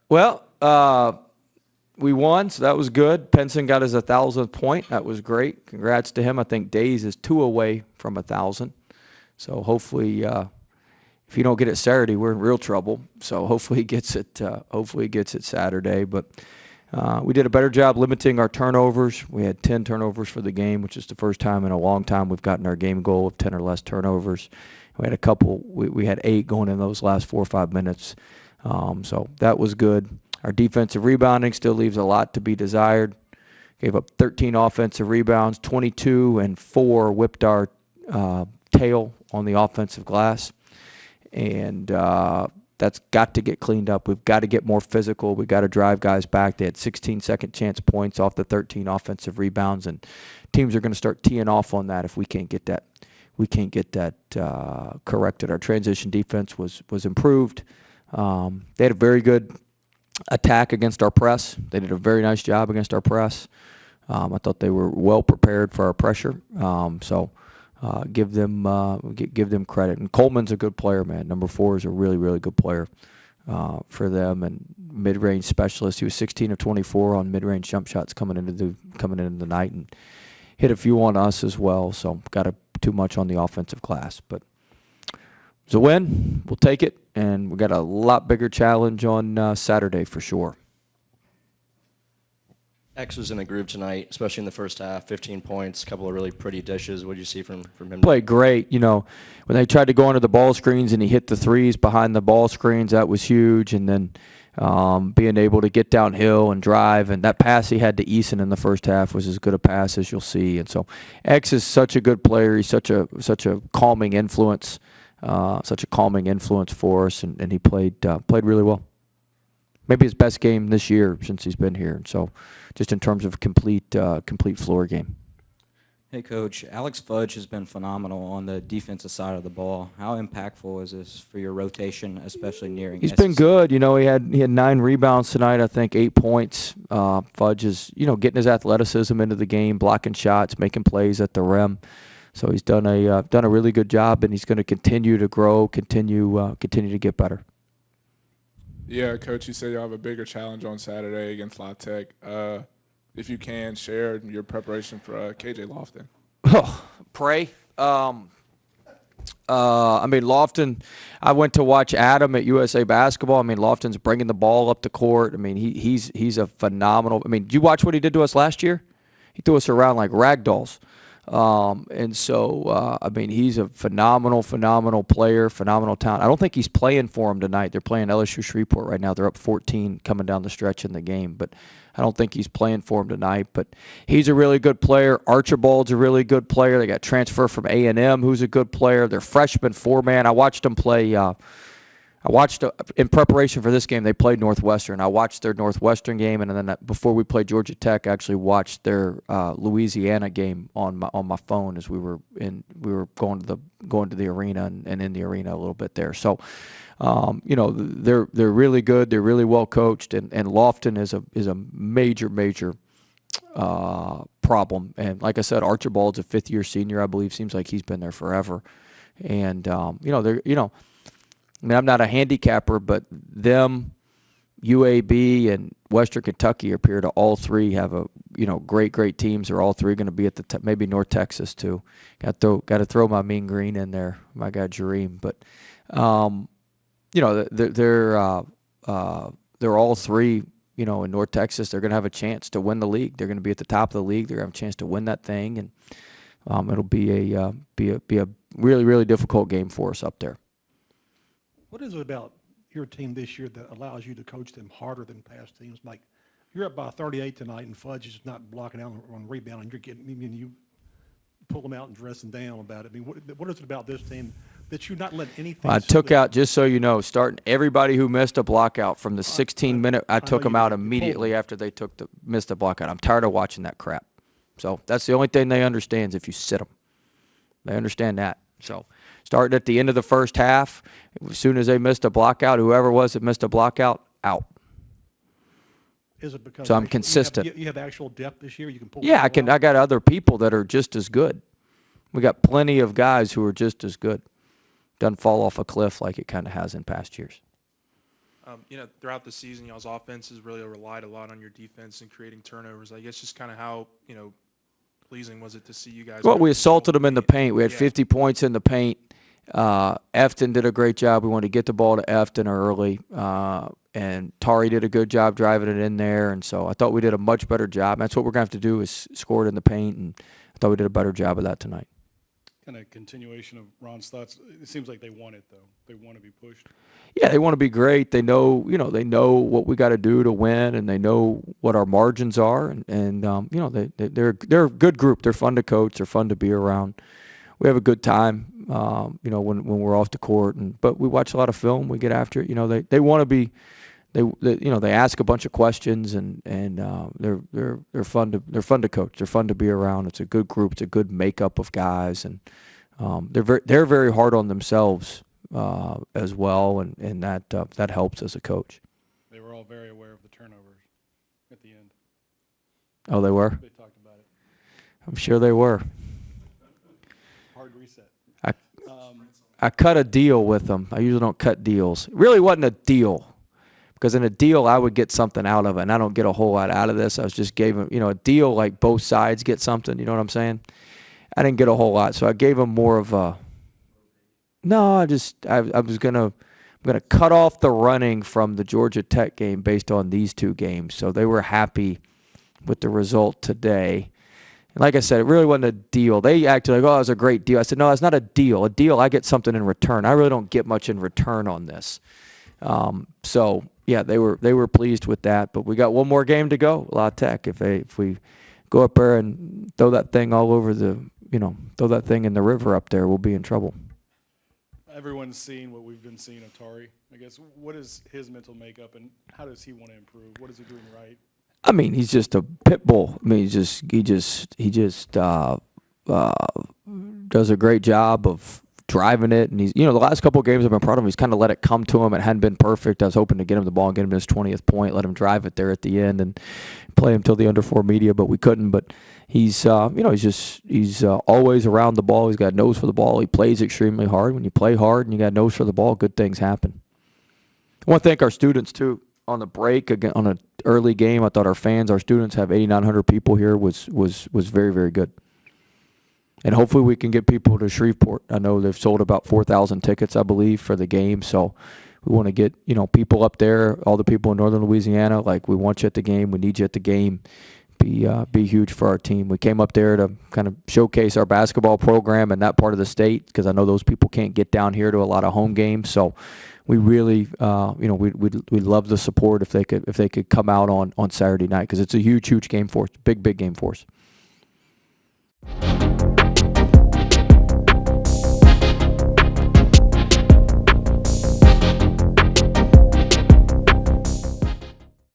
Well, we won, so that was good. Penson got his 1,000th point. That was great. Congrats to him. I think Days is 2 away from 1,000. So hopefully, if you don't get it Saturday, we're in real trouble. So hopefully he gets it. Hopefully he gets it Saturday. But we did a better job limiting our turnovers. We had 10 turnovers for the game, which is the first time in a long time we've gotten our game goal of 10 or less turnovers. We had a couple. We had 8 going in those last 4 or 5 minutes. So that was good. Our defensive rebounding still leaves a lot to be desired. Gave up 13 offensive rebounds, 22 and 4 whipped our tail on the offensive glass. And that's got to get cleaned up. We've got to get more physical. We've got to drive guys back. They had 16 second chance points off the 13 offensive rebounds, and teams are going to start teeing off on that if we can't get that. We can't get that corrected. Our transition defense was improved. They had a very good attack against our press. They did a very nice job against our press. I thought they were well prepared for our pressure. So give them credit. And Coleman's a good player, man. Number 4 is a really, really good player for them. And mid-range specialist. He was 16 of 24 on mid-range jump shots coming into the night, and hit a few on us as well. So got too much on the offensive glass, but it's a win. We'll take it, and we got a lot bigger challenge on Saturday for sure. X was in the groove tonight, especially in the first half. 15 points, a couple of really pretty dishes. What did you see from him? Played great. You know, when they tried to go into the ball screens and he hit the threes behind the ball screens, that was huge. And then being able to get downhill and drive, and that pass he had to Eason in the first half was as good a pass as you'll see. And so X is such a good player. He's such a calming influence. Such a calming influence for us, and he played really well. Maybe his best game this year since he's been here. And so, just in terms of complete floor game. Hey, Coach. Alex Fudge has been phenomenal on the defensive side of the ball. How impactful is this for your rotation, especially nearing? He's been good. You know, he had 9 rebounds tonight. I think 8 points. Fudge is getting his athleticism into the game, blocking shots, making plays at the rim. So he's done a really good job, and he's going to continue to grow, continue to get better. Yeah, Coach, you said you'll have a bigger challenge on Saturday against La Tech. If you can, share your preparation for KJ Lofton. Oh, pray. I mean, Lofton, I went to watch Adam at USA Basketball. I mean, Lofton's bringing the ball up the court. I mean, he's a phenomenal – I mean, did you watch what he did to us last year? He threw us around like rag dolls. And so, I mean, he's a phenomenal player, phenomenal talent. I don't think he's playing for him tonight. They're playing LSU Shreveport right now. They're up 14 coming down the stretch in the game, but I don't think he's playing for him tonight. But he's a really good player. Archibald's a really good player. They got transfer from A&M, who's a good player. They're freshman 4-man. I watched them play. In preparation for this game, they played Northwestern. I watched their Northwestern game, and then before we played Georgia Tech, I actually watched their Louisiana game on my phone as we were going to the arena and in the arena a little bit there. So, they're really good. They're really well coached, and Lofton is a major problem. And like I said, Archibald's a 5th-year senior, I believe. Seems like he's been there forever, and I mean, I'm not a handicapper, but them, UAB, and Western Kentucky appear to all three have great teams. They're all three going to be at the maybe North Texas too. Got to throw my Mean Green in there, my guy Jareem. But they're all three. In North Texas, they're going to have a chance to win the league. They're going to be at the top of the league. They're going to have a chance to win that thing, and it'll be a really difficult game for us up there. What is it about your team this year that allows you to coach them harder than past teams? Like, you're up by 38 tonight, and Fudge is not blocking out on rebound, and you pull them out and dress them down about it. I mean, what is it about this team that you not let anything? I took out, just so you know, starting everybody who missed a block out from the 16-minute. I took them out immediately after they missed a block out. I'm tired of watching that crap. So that's the only thing they understand is if you sit them. They understand that. So starting at the end of the first half, as soon as they missed a block out, whoever it was that missed a block out. Is it because so I'm consistent. You have actual depth this year? You can pull. Yeah, I got other people that are just as good. We got plenty of guys who are just as good. Doesn't fall off a cliff like it kind of has in past years. Throughout the season, y'all's offense has really relied a lot on your defense and creating turnovers. I guess just kind of how, pleasing was it to see you guys? Well, kind we of control assaulted them in the paint. We had Yeah. 50 points in the paint. Efton did a great job. We wanted to get the ball to Efton early, and Tari did a good job driving it in there. And so I thought we did a much better job. That's what we're going to have to do is score it in the paint, and I thought we did a better job of that tonight. Kind of continuation of Ron's thoughts. It seems like they want it, though. They want to be pushed. Yeah, they want to be great. They know, they know what we got to do to win, and they know what our margins are. And they're a good group. They're fun to coach. They're fun to be around. We have a good time, when we're off the court. But we watch a lot of film. We get after it. They want to be. They ask a bunch of questions, and they're fun to coach. They're fun to be around. It's a good group. It's a good makeup of guys, and they're very hard on themselves as well, and that helps as a coach. They were all very aware of the turnovers at the end. Oh, they were? They talked about it. I'm sure they were. Hard reset. I cut a deal with them. I usually don't cut deals. It really wasn't a deal, because in a deal I would get something out of it, and I don't get a whole lot out of this. I was just gave them, a deal like both sides get something. You know what I'm saying? I didn't get a whole lot, so I gave them more of a. No, I was I'm gonna cut off the running from the Georgia Tech game based on these two games. So they were happy with the result today. And like I said, it really wasn't a deal. They acted like, oh, it was a great deal. I said, no, it's not a deal. A deal, I get something in return. I really don't get much in return on this. So yeah, they were pleased with that. But we got one more game to go, La Tech. If we go up there and throw that thing all over throw that thing in the river up there, we'll be in trouble. Everyone's seen what we've been seeing of Tari. I guess, what is his mental makeup, and how does he want to improve? What is he doing right? I mean, he's just a pit bull. I mean, he just does a great job of driving it. And he's, the last couple of games I've been proud of him. He's kind of let it come to him. It hadn't been perfect. I was hoping to get him the ball and get him his 20th point, let him drive it there at the end and play him till the under 4 media, but we couldn't. But he's always around the ball. He's got a nose for the ball. He plays extremely hard. When you play hard and you got a nose for the ball, good things happen. I want to thank our students too. On the break, again, on an early game, I thought our students have 8,900 people here was very, very good. And hopefully we can get people to Shreveport. I know they've sold about 4,000 tickets, I believe, for the game. So we want to get, people up there, all the people in northern Louisiana, like we want you at the game. We need you at the game. Be huge for our team. We came up there to kind of showcase our basketball program in that part of the state, because I know those people can't get down here to a lot of home games. So we really, we'd love the support if they could come out on Saturday night, because it's a huge game for us, big game for us.